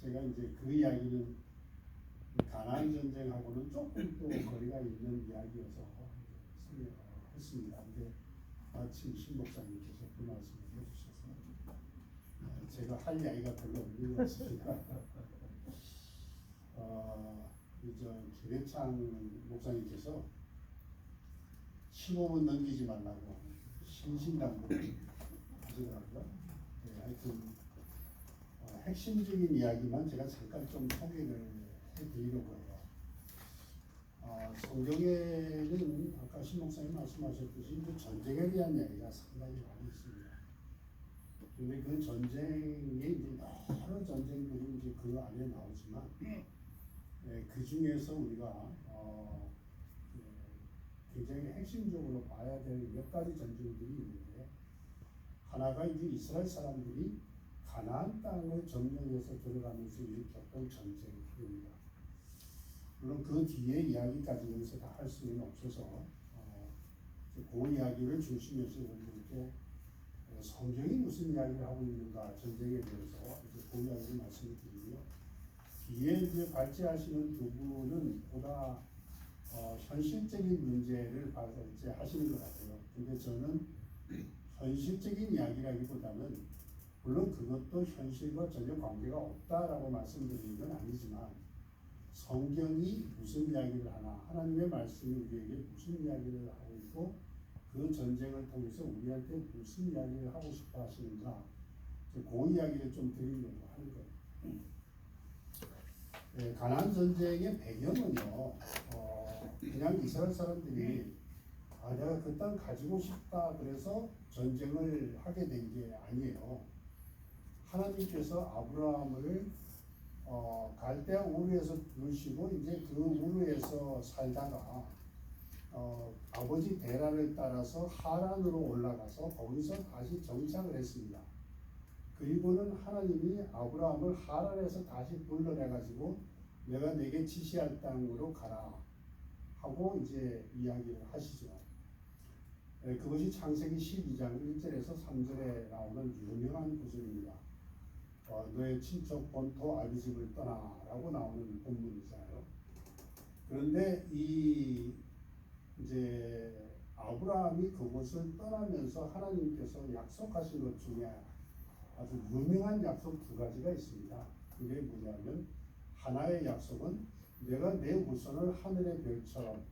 제가 이제 그 이야기는 가나안 전쟁하고는 조금 또 거리가 있는 이야기여서 했습니다. 근데 마침 신 목사님께서 그 말씀을 해주셔서 제가 할 이야기가 별로 없는 것 같습니다. 이제 김해창 목사님께서 15분 넘기지 말라고 신신당부를 하시더라고요. 네, 하여튼 핵심적인 이야기만 제가 잠깐 좀 소개를 해드리려고 해요. 성경에는 아까 신 목사님 말씀하셨듯이 전쟁에 대한 이야기가 상당히 많이 있습니다. 근데 그 전쟁에 이제 여러 전쟁들이 이제 그 안에 나오지만 그 중에서 우리가 굉장히 핵심적으로 봐야 될 몇 가지 전쟁들이 있는데, 하나가 이제 이스라엘 사람들이 가나안 땅을 점령해서 들어가면서 일으켰던 전쟁입니다. 물론 그 뒤에 이야기까지 여기서 다 할 수는 없어서 그 이야기를 중심에서 이렇게 성경이 무슨 이야기를 하고 있는가 전쟁에 대해서 이제 그 이야기를 말씀을 드리고요. 뒤에 이제 발제하시는 두 분은 보다 현실적인 문제를 발제하시는 것 같아요. 근데 저는 현실적인 이야기라기보다는, 물론 그것도 현실과 전혀 관계가 없다라고 말씀드리는 건 아니지만, 성경이 무슨 이야기를 하나, 하나님의 말씀이 우리에게 무슨 이야기를 하고 있고, 그 전쟁을 통해서 우리한테 무슨 이야기를 하고 싶어 하시는가, 그 이야기를 좀 드리려고 하는 거예요. 네, 가나안 전쟁의 배경은요, 그냥 이스라엘 사람들이 내가 그 땅 가지고 싶다 그래서 전쟁을 하게 된 게 아니에요. 하나님께서 아브라함을 갈대아 우르에서 부르시고 이제 그 우르에서 살다가 아버지 데라를 따라서 하란으로 올라가서 거기서 다시 정착을 했습니다. 그리고는 하나님이 아브라함을 하란에서 다시 불러내가지고 내가 내게 지시할 땅으로 가라 하고 이제 이야기를 하시죠. 그것이 창세기 12장 1절에서 3절에 나오는 유명한 구절입니다. 너의 친척 본토 아비집을 떠나라고 나오는 본문이잖아요. 그런데 이제 아브라함이 그곳을 떠나면서 하나님께서 약속하신 것 중에 아주 유명한 약속 두 가지가 있습니다. 그게 뭐냐면, 하나의 약속은 내가 내 후손을 하늘의 별처럼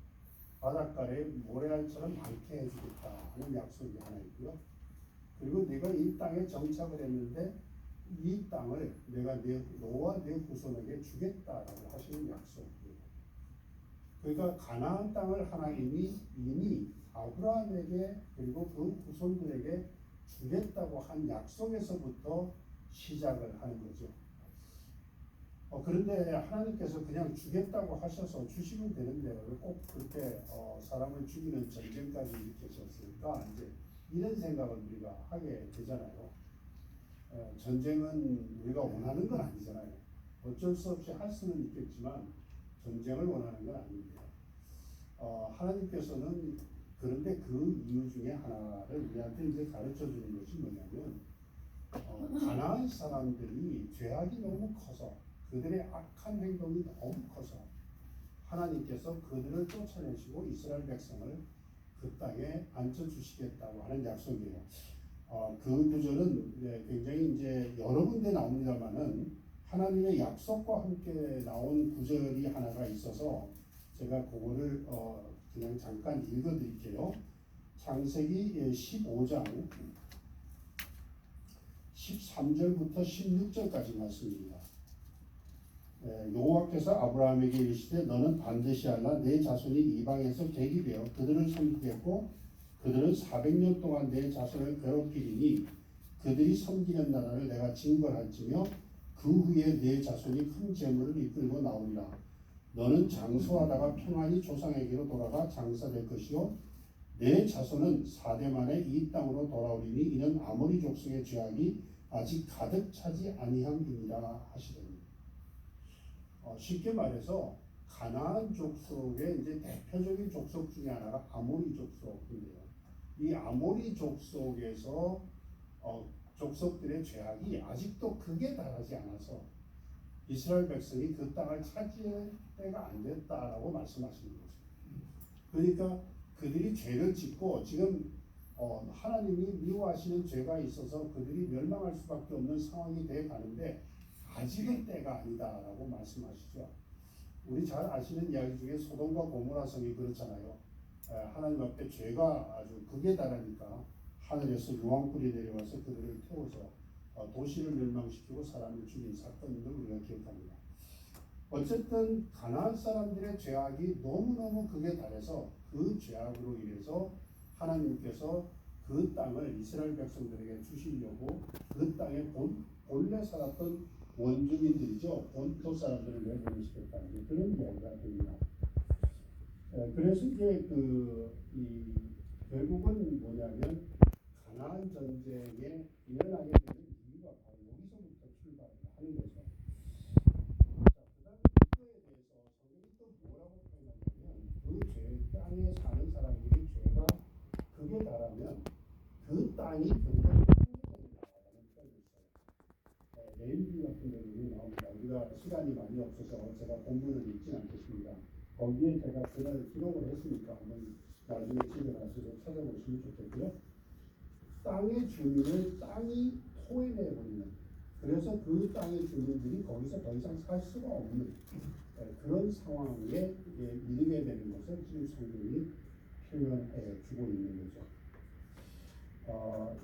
바닷가의 모래알처럼 많게 해주겠다 하는 약속이 하나 있고요. 그리고 내가 이 땅에 정착을 했는데 이 땅을 내가 너와 내 후손에게 주겠다라고 하시는 약속이에요. 그러니까 가나안 땅을 하나님이 이미 아브라함에게 그리고 그 후손들에게 주겠다고 한 약속에서부터 시작을 하는 거죠. 그런데 하나님께서 그냥 주겠다고 하셔서 주시면 되는데 왜 꼭 그렇게 사람을 죽이는 전쟁까지 일으키셨을까? 이제 이런 생각을 우리가 하게 되잖아요. 전쟁은 우리가 원하는 건 아니잖아요. 어쩔 수 없이 할 수는 있겠지만 전쟁을 원하는 건 아닌데요. 하나님께서는 그런데 그 이유 중에 하나를 우리한테 이제 가르쳐 주는 것이 뭐냐면, 가나안 사람들이 죄악이 너무 커서, 그들의 악한 행동이 너무 커서 하나님께서 그들을 쫓아내시고 이스라엘 백성을 그 땅에 앉혀주시겠다고 하는 약속이에요. 그 구절은 굉장히 이제 여러 군데 나옵니다만은 하나님의 약속과 함께 나온 구절이 하나가 있어서 제가 그거를 그냥 잠깐 읽어드릴게요. 창세기 15장 13절부터 16절까지 말씀입니다. 여호와께서 아브라함에게 이르시되 너는 반드시 알라 내 자손이 이방에서 객이 되어 그들을 섬기겠고 그들은 400년 동안 내 자손을 괴롭히리니 그들이 섬기는 나라를 내가 징벌할지며 그 후에 내 자손이 큰 재물을 이끌고 나오리라. 너는 장수하다가 평안히 조상에게로 돌아가 장사될 것이요 내 자손은 4대 만에 이 땅으로 돌아오리니 이는 아모리 족속의 죄악이 아직 가득 차지 아니함이니라 하시더니, 쉽게 말해서 가나안 족속의 이제 대표적인 족속 중에 하나가 아모리 족속인데요. 이 아모리 족속에서 족속들의 죄악이 아직도 극에 달하지 않아서 이스라엘 백성이 그 땅을 차지할 때가 안 됐다라고 말씀하시는 거죠. 그러니까 그들이 죄를 짓고 지금 하나님이 미워하시는 죄가 있어서 그들이 멸망할 수밖에 없는 상황이 돼 가는데 아직은 때가 아니다라고 말씀하시죠. 우리 잘 아시는 이야기 중에 소돔과 고모라 성이 그렇잖아요. 하나님 앞에 죄가 아주 극에 달하니까 하늘에서 유황불이 내려와서 그들을 태워서 도시를 멸망시키고 사람을 죽인 사건을 우리가 기억합니다. 어쨌든 가나안 사람들의 죄악이 너무너무 극에 달해서 그 죄악으로 인해서 하나님께서 그 땅을 이스라엘 백성들에게 주시려고 그 땅에 본래 살았던 원주민들이죠. 본토 사람들을 내보내시겠다는 그런 이야기가 됩니다. 그래서 이제 결국은 뭐냐면 가나안 전쟁에 일어나게 되는 이유가 바로 여기서부터 출발을 하는 거죠. 자, 그다음 이거에 대해서 성경이 또 뭐라고 표현하냐면 그 땅에 사는 사람들이 죄가 극에 달하면 그 땅이 굉장히 풍요된다라는 표현이 있어요. 레일비 같은 경우는 나옵니다. 우리가 시간이 많이 없어서 제가 본문을 읽진 않겠습니다. 거기에 제가 그날 기록을 했으니까 한번 나중에 집에 가서 찾아보시면 좋겠고요. 땅의 주민을 땅이 토해내버리는, 그래서 그 땅의 주민들이 거기서 더 이상 살 수가 없는 그런 상황에 이르게 되는 것을 지금 성경이 표현해 주고 있는 거죠.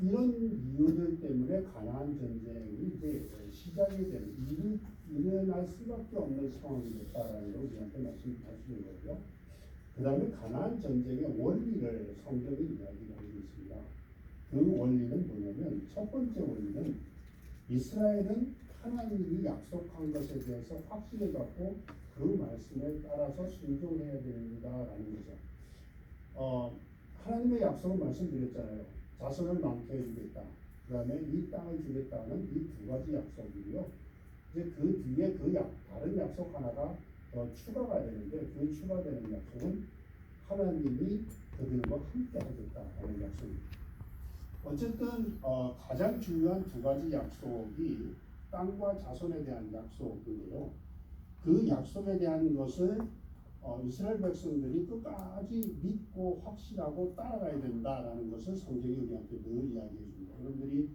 이런 이유들 때문에 가나안 전쟁이 이제 시작이 되는, 일어날 수밖에 없는 상황이 됐다라는 걸 우리한테 말씀하시는 거고요. 그 다음에 가나안 전쟁의 원리를 성경이 이야기하고 있습니다. 그 원리는 뭐냐면, 첫 번째 원리는 이스라엘은 하나님이 약속한 것에 대해서 확신을 갖고 그 말씀에 따라서 순종해야 된다라는 거죠. 하나님의 약속을 말씀드렸잖아요. 자손을 많게 해주겠다. 그 다음에 이 땅을 주겠다는 이 두 가지 약속이고요. 이제 그 뒤에 다른 약속 하나가 더 추가가 되는데, 그 추가되는 약속은 하나님이 그들과 함께 하겠다는 약속입니다. 어쨌든 가장 중요한 두 가지 약속이 땅과 자손에 대한 약속이고요. 그 약속에 대한 것을 이스라엘 백성들이 끝까지 믿고 확신하고 따라가야 된다라는 것을 성경이 우리한테 늘 이야기해 줍니다. 여러분들이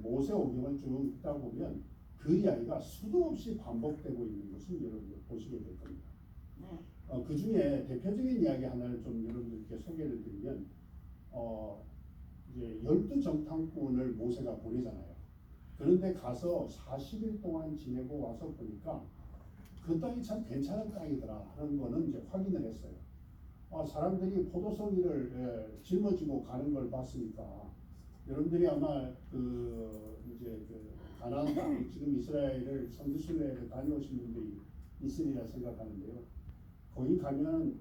모세오경을 쭉 읽다 보면 그 이야기가 수도 없이 반복되고 있는 것을 여러분들 보시게 될 겁니다. 그 중에 대표적인 이야기 하나를 좀 여러분들께 소개를 드리면, 이제 12정탐꾼을 모세가 보내잖아요. 그런데 가서 40일 동안 지내고 와서 보니까 그 땅이 참 괜찮은 땅이더라 하는 거는 이제 확인을 했어요. 사람들이 포도송이를 짊어지고 가는 걸 봤으니까, 여러분들이 아마 가나안 땅, 지금 이스라엘을 선지순례를 다녀오신 분들이 있으리라 생각하는데요. 거기 가면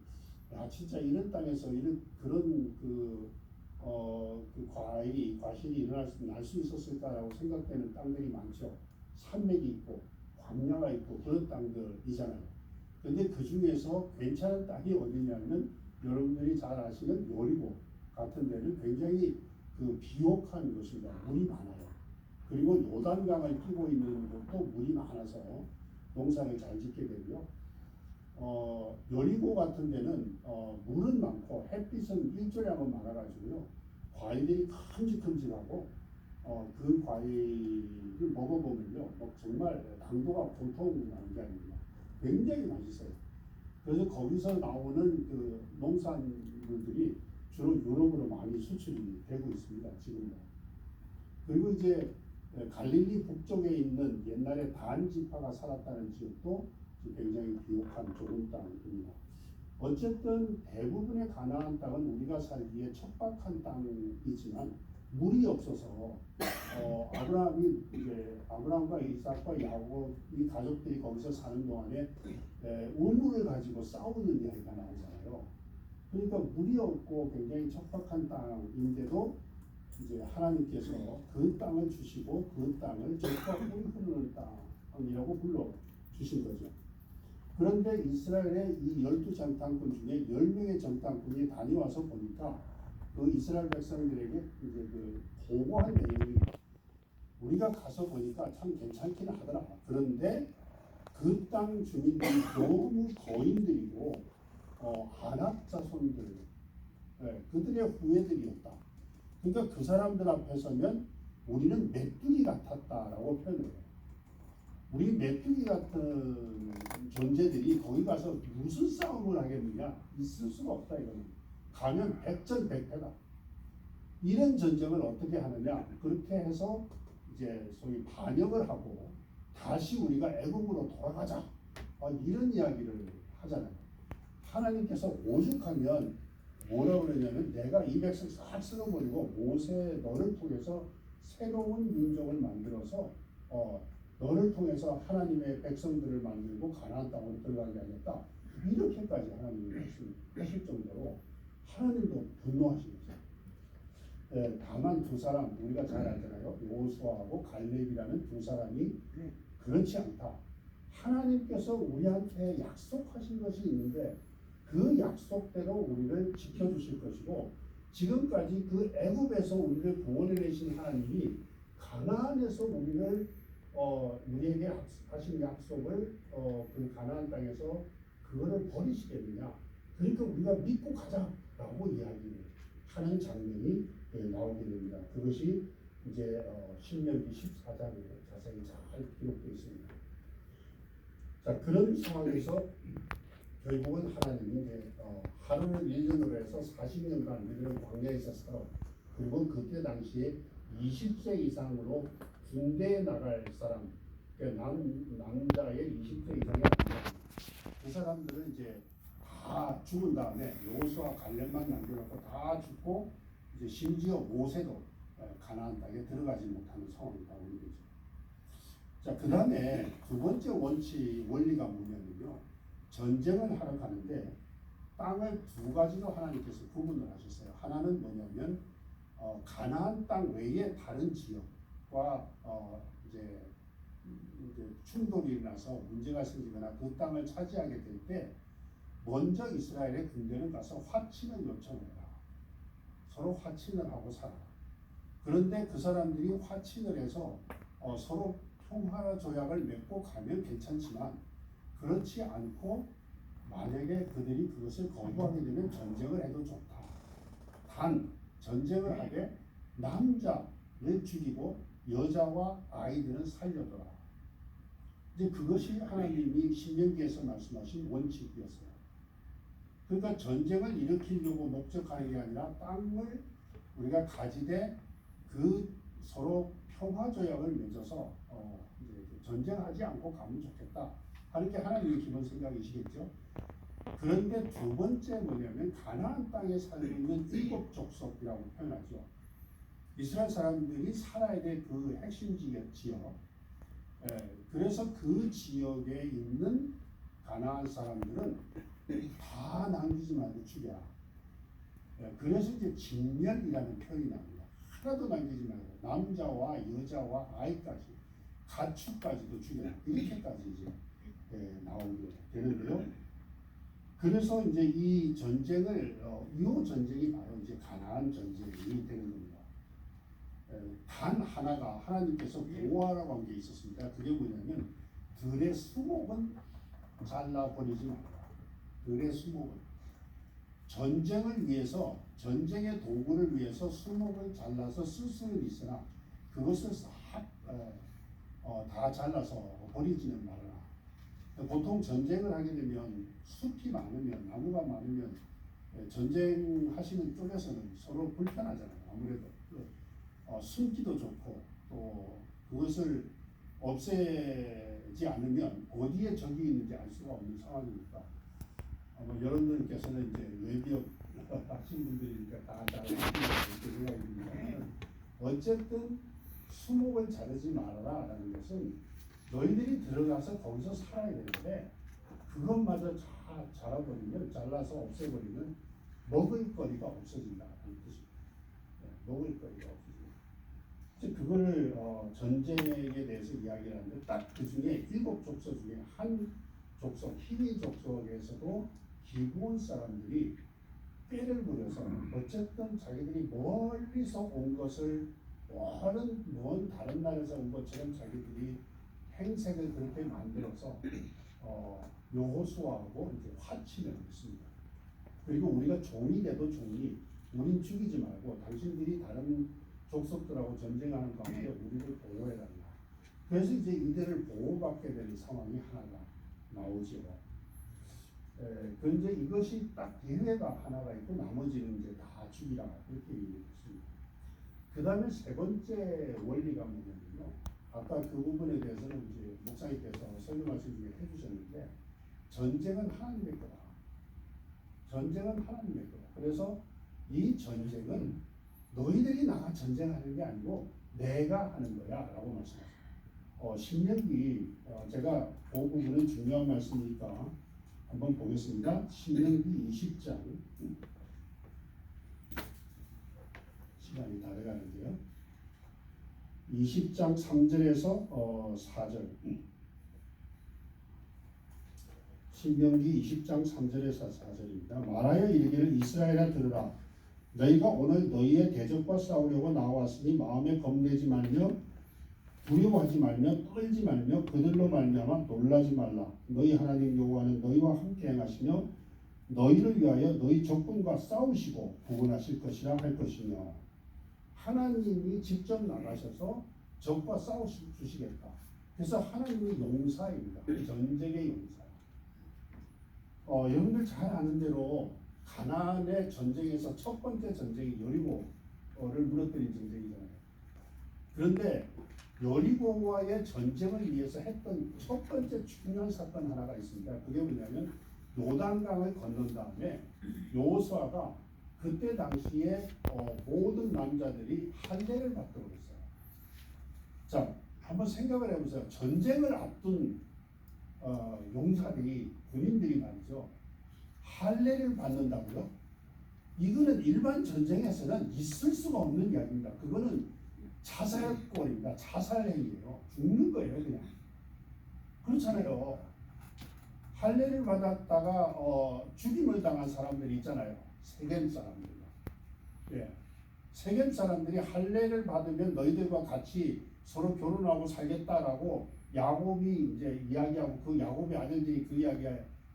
진짜 이런 땅에서 그런 과실이 날 수 있었을까라고 생각되는 땅들이 많죠. 산맥이 있고 광야가 있고 그런 땅들이잖아요. 근데 그 중에서 괜찮은 땅이 어디냐면, 여러분들이 잘 아시는 여리고 같은 데는 굉장히 비옥한 곳입니다. 물이 많아요. 그리고 요단강을 끼고 있는 곳도 물이 많아서 농사를 잘 짓게 되고요. 여리고 같은 데는 물은 많고 햇빛은 일조량은 많아가지고요. 과일들이 큼직큼직하고 그 과일을 먹어보면요, 정말 당도가 보통 나는 게 아닙니다. 굉장히 맛있어요. 그래서 거기서 나오는 그 농산물들이 주로 유럽으로 많이 수출이 되고 있습니다. 지금도. 그리고 이제 갈릴리 북쪽에 있는 옛날에 단 지파가 살았다는 지역도 굉장히 비옥한 좋은 땅입니다. 어쨌든 대부분의 가나안 땅은 우리가 살기에 척박한 땅이지만 물이 없어서 아브라함과 이삭과 야곱 이 가족들이 거기서 사는 동안에 우물을 가지고 싸우는 이야기가 나오잖아요. 그러니까 물이 없고 굉장히 척박한 땅인데도 이제 하나님께서 그 땅을 주시고 그 땅을 젖과 꿀이 흐르는 땅이라고 불러 주신 거죠. 그런데 이스라엘의 이 12정탐꾼 중에 10명의 정탐꾼이 다녀와서 보니까 그 이스라엘 백성들에게 이제 보고한 내용이, 우리가 가서 보니까 참 괜찮기는 하더라. 그런데 그 땅 주민들이 너무 거인들이고 안악 자손들, 그들의 후예들이었다. 그러니까 그 사람들 앞에 서면 우리는 메뚜기 같았다라고 표현을 해요. 우리 메뚜기 같은 존재들이 거기 가서 무슨 싸움을 하겠느냐? 있을 수가 없다 이거는. 가면 백전백패다. 이런 전쟁을 어떻게 하느냐? 그렇게 해서 이제 소위 반역을 하고 다시 우리가 애국으로 돌아가자. 이런 이야기를 하잖아요. 하나님께서 오죽하면 뭐라고 그러냐면 내가 이 백성 싹 쓸어버리고 모세 너를 통해서 새로운 민족을 만들어서 너를 통해서 하나님의 백성들을 만들고 가나안 땅으로 들어가게 하겠다. 이렇게까지 하나님이 말씀하실 정도로 하나님도 분노하신 거죠. 다만 두 사람 우리가 잘 알잖아요. 여호수아하고 갈렙이라는 두 사람이 그렇지 않다. 하나님께서 우리한테 약속하신 것이 있는데 그 약속대로 우리를 지켜주실 것이고 지금까지 그 애굽에서 우리를 구원해내신 하나님이 가나안에서 우리에게 하신 약속을 그 가나안 땅에서 그거를 버리시겠느냐. 그러니까 우리가 믿고 가자라고 이야기를 하는 장면이 나오게 됩니다. 그것이 이제 신명기 14장에 자세히 잘 기록되어 있습니다. 자, 그런 상황에서 결국은 하나님이 이제 하루를 1년으로 해서 40년간 우리는 광야에서 살아. 그리고 그때 당시에 20세 이상으로 군대에 나갈 사람, 남자의 20세 이상의 남자, 그 사람들은 이제 다 죽은 다음에 여호수아 갈렙만 남겨놓고 다 죽고 이제 심지어 모세도 가나안 땅에 들어가지 못하는 상황이 나오는 거죠. 자, 그 다음에 두 번째 원리가 뭐냐면요. 전쟁을 하러 가는데 땅을 두 가지로 하나님께서 구분을 하셨어요. 하나는 뭐냐면 가나안 땅 외에 다른 지역과 이제 충돌이 일어나서 문제가 생기거나 그 땅을 차지하게 될 때 먼저 이스라엘의 군대는 가서 화친을 요청해라. 서로 화친을 하고 살아라. 그런데 그 사람들이 화친을 해서 서로 평화 조약을 맺고 가면 괜찮지만 그렇지 않고 만약에 그들이 그것을 거부하게 되면 전쟁을 해도 좋다. 단 전쟁을 하되 남자를 죽이고 여자와 아이들은 살려둬라. 이제 그것이 하나님이 신명기에서 말씀하신 원칙이었어요. 그러니까 전쟁을 일으키려고 목적하는 게 아니라 땅을 우리가 가지되 그 서로 평화 조약을 맺어서 전쟁하지 않고 가면 좋겠다 하는 게 하나님의 기본 생각이시겠죠. 그런데 두 번째 뭐냐면 가나안 땅에 살고 있는 일곱 족속이라고 표현하죠. 이스라엘 사람들이 살아야 될 그 핵심 지역. 그래서 그 지역에 있는 가나안 사람들은 다 남기지 말고 죽여라. 그래서 이제 진멸이라는 표현이 나옵니다. 하나도 남기지 말고 남자와 여자와 아이까지 가축까지도 죽여라. 이렇게까지 이제 나오게 되는데요. 그래서 이제 이 전쟁을 이 전쟁이 바로 이제 가나안 전쟁이 되는 겁니다. 단 하나가 하나님께서 보호하라고 한 게 있었습니다. 그게 뭐냐면 들의 수목은 잘라버리지 말라. 들의 수목은 전쟁을 위해서 전쟁의 도구를 위해서 수목을 잘라서 쓸 수는 있으나 그것을 다 잘라서 버리지는 말아라. 보통 전쟁을 하게 되면 숲이 많으면 나무가 많으면 전쟁하시는 쪽에서는 서로 불편하잖아요. 아무래도 숨기도 좋고 또 그것을 없애지 않으면 어디에 적이 있는지 알 수가 없는 상황이니까 여러분들께서는 이제 외비역 하신 분들이니까 다 알고 계실 생각이 듭니다. 어쨌든 수목을 자르지 말아라라는 것은 너희들이 들어가서 거기서 살아야 되는데 그것마저 다 자라버리면 잘라서 없애버리면 먹을 거리가 없어진다는 뜻입니다. 먹을 거리가 없어진다. 그거를 전쟁에 대해서 이야기를 하는데 딱 그 중에 7족속 중에 한 족속 히위 족속에서도 기브온 사람들이 꾀를 부려서 어쨌든 자기들이 멀리서 온 것을 먼 다른 나라에서 온 것처럼 자기들이 행색을 그렇게 만들어서 여호수아하고 이제 화친을 했습니다. 그리고 우리가 종이 돼도 종이 우린 죽이지 말고 당신들이 다른 족속들하고 전쟁하는 가운데 우리를 보호해달라. 그래서 이제 이들을 보호받게 되는 상황이 하나가 나오죠. 그런데 이것이 딱 예외가 하나가 있고 나머지는 이제 다 죽이라 그렇게 얘기했습니다. 그 다음에 세 번째 원리가 뭐냐면요. 아까 그 부분에 대해서는 이제 목사님께서 설교 말씀 중에 해주셨는데 전쟁은 하나님의 거다. 전쟁은 하나님의 거다. 그래서 이 전쟁은 너희들이 나가 전쟁하는 게 아니고 내가 하는 거야 라고 말씀하셨어요. 신명기 제가 그 부분은 중요한 말씀이니까 한번 보겠습니다. 신명기 20장 시간이 다 돼가는데요. 20장 3절에서 4절 신명기 20장 3절에서 4절입니다. 말하여 이르기를 이스라엘아 들으라. 너희가 오늘 너희의 대적과 싸우려고 나왔으니 마음에 겁내지 말며 두려워하지 말며 떨지 말며 그들로 말미암아 놀라지 말라. 너희 하나님 여호와는 너희와 함께 행하시며 너희를 위하여 너희 적군과 싸우시고 구원하실 것이라 할 것이며 하나님이 직접 나가셔서 적과 싸우시겠다. 그래서 하나님이 용사입니다. 전쟁의 용사. 여러분들 잘 아는 대로 가나안의 전쟁에서 첫 번째 전쟁이 여리고를 무너뜨린 전쟁이잖아요. 그런데 여리고와의 전쟁을 위해서 했던 첫 번째 중요한 사건 하나가 있습니다. 그게 뭐냐면 요단강을 건넌 다음에 여호수아가 그때 당시에 모든 남자들이 할례를 받도록 했어요. 자, 한번 생각을 해보세요. 전쟁을 앞둔 용사들이 군인들이 말이죠. 할례를 받는다고요? 이거는 일반 전쟁에서는 있을 수가 없는 이야기입니다. 그거는 자살골입니다. 자살행위예요. 죽는 거예요, 그냥. 그렇잖아요. 할례를 받았다가 죽임을 당한 사람들이 있잖아요. 세겜 사람들. 예. 세겜 사람들이 할례를 받으면 너희들과 같이 서로 결혼하고 살겠다라고 야곱이 이제 이야기하고 그 야곱의 아들들이 그 이야기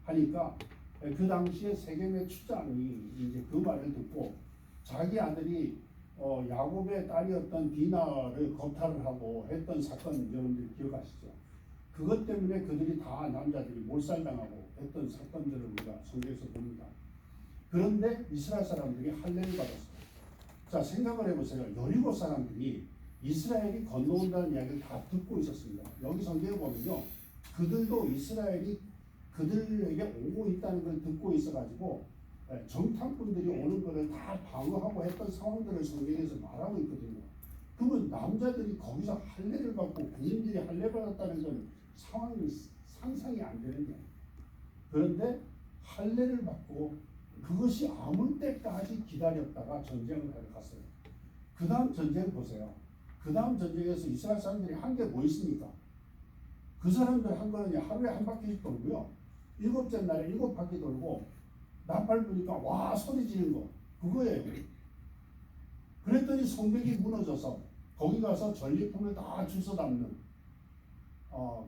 하니까 그 당시에 세겜의 추장이 이제 그 말을 듣고 자기 아들이 야곱의 딸이었던 디나를 겁탈을 하고 했던 사건 여러분들 기억하시죠? 그것 때문에 그들이 다 남자들이 몰살당하고 했던 사건들을 우리가 성경에서 봅니다. 그런데 이스라엘 사람들이 할례를 받았어요. 자, 생각을 해보세요. 여리고 사람들이 이스라엘이 건너온다는 이야기를 다 듣고 있었습니다. 여기 성경에 보면요. 그들도 이스라엘이 그들에게 오고 있다는 걸 듣고 있어가지고 정탐꾼들이 오는 것을 다 방어하고 했던 상황들을 성경에서 말하고 있거든요. 그러면 남자들이 거기서 할례를 받고 군인들이 할례 받았다는 건 상황이 상상이 안 되는 거예요. 그런데 할례를 받고 그것이 아물 때까지 기다렸다가 전쟁을 하러 갔어요. 그 다음 전쟁 보세요. 그 다음 전쟁에서 이스라엘 사람들이 한 게 뭐 있습니까? 그 사람들 한 거는 하루에 한 바퀴씩 돌고요. 7째 날에 7바퀴 돌고 나팔 부니까 와 소리 지르는 거 그거예요. 그랬더니 성벽이 무너져서 거기 가서 전리품을 다 주워 담는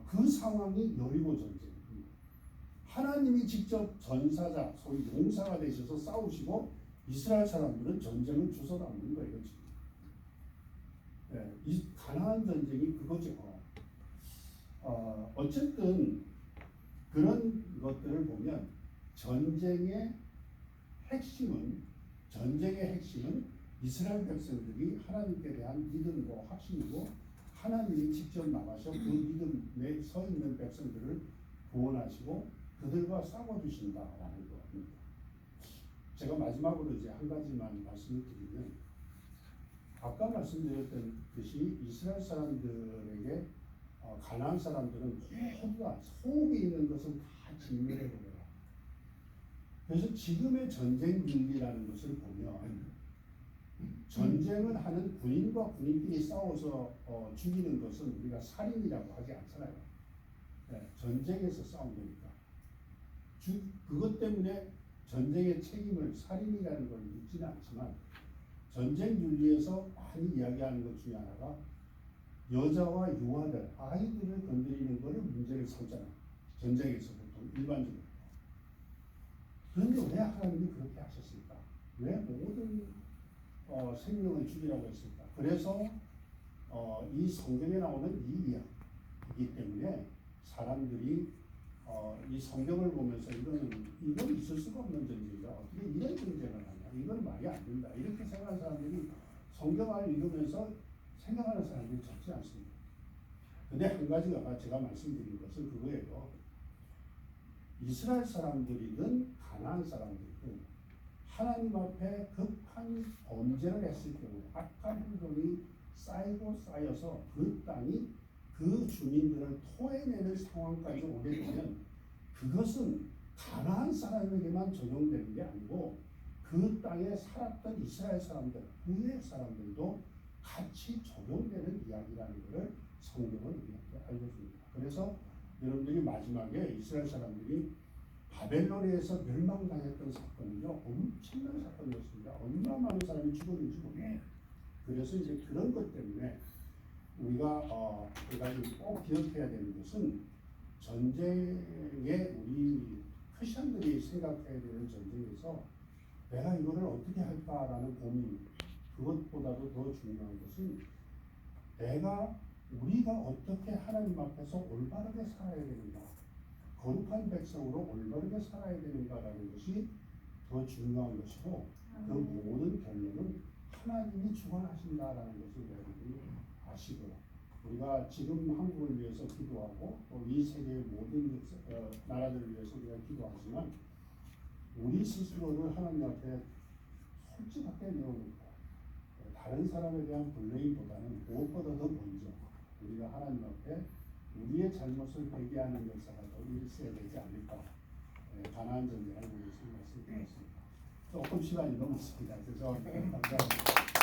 그 상황이 여리고 전쟁입니다. 하나님이 직접 전사자, 소위 용사가 되셔서 싸우시고 이스라엘 사람들은 전쟁을 주워 담는 거예요. 지금. 네, 이 가나안 전쟁이 그거죠. 어쨌든 그런 것들을 보면 전쟁의 핵심은 이스라엘 백성들이 하나님께 대한 믿음과 확신이고 하나님이 직접 나가셔 그 믿음에 서 있는 백성들을 구원하시고 그들과 싸워주신다라는 겁니다. 제가 마지막으로 이제 한 가지만 말씀을 드리면 아까 말씀드렸듯이 이스라엘 사람들에게 가나안 사람들은 모두 다 소옥에 있는 것은 다 진멸해버려요. 그래서 지금의 전쟁 윤리라는 것을 보면 전쟁을 하는 군인과 군인끼리 싸워서 죽이는 것은 우리가 살인이라고 하지 않잖아요. 네, 전쟁에서 싸운 거니까. 그것 때문에 전쟁의 책임을 살인이라는 걸 묻지는 않지만 전쟁 윤리에서 많이 이야기하는 것 중에 하나가 여자와 유아들, 아이들을 건드리는 것을 문제를 삼잖아요. 전쟁에서 보통 일반적으로. 그런데 왜 하나님이 그렇게 하셨을까? 왜 모든 생명을 죽이라고 했을까? 그래서 이 성경에 나오는 이 이야기이기 때문에 사람들이 이 성경을 보면서 이건 있을 수가 없는 전쟁이다. 어떻게 이런 전쟁을 하냐? 이건 말이 안 된다. 이렇게 생각하는 사람들이 성경을 읽으면서 생각하는 사람들이 적지 않습니다. 근데 한 가지가 제가 말씀드린 것은 그거예요. 이스라엘 사람들이든 가나안 사람들이든 하나님 앞에 급한 범죄를 했을 경우 악한 행동이 쌓이고 쌓여서 그 땅이 그 주민들을 토해내는 상황까지 오게 되면 그것은 가나안 사람에게만 적용되는 게 아니고 그 땅에 살았던 이스라엘 사람들, 후의 사람들도 같이 적용되는 이야기라는 것을 성경은 우리한테 알려줍니다. 그래서 여러분들이 마지막에 이스라엘 사람들이 바벨론에서 멸망당했던 사건은요, 엄청난 사건이었습니다. 얼마나 많은 사람이 죽었는지 몰라요. 그래서 이제 그런 것 때문에 우리가 꼭 기억해야 되는 것은 전쟁에 우리 크리스천들이 생각해야 되는 전쟁에서 내가 이거를 어떻게 할까라는 고민, 그것보다도 더 중요한 것은 우리가 어떻게 하나님 앞에서 올바르게 살아야 되는가, 거룩한 백성으로 올바르게 살아야 되는가라는 것이 더 중요한 것이고 그 모든 결론은 하나님이 주관하신다라는 것을 여러분이 아시고 우리가 지금 한국을 위해서 기도하고 또 이 세계의 모든 나라들을 위해서 우리가 기도하지만 우리 스스로를 하나님 앞에 솔직하게 내어놓고 다른 사람에 대한 블레임보다는 무엇보다 더 먼저 우리가 하나님 앞에 우리의 잘못을 회개하는 역사가 더 있어야 되지 않을까. 가나안 전쟁을 위해서 말씀드렸습니다. 조금 시간이 넘었습니다. 그래서 감사합니다.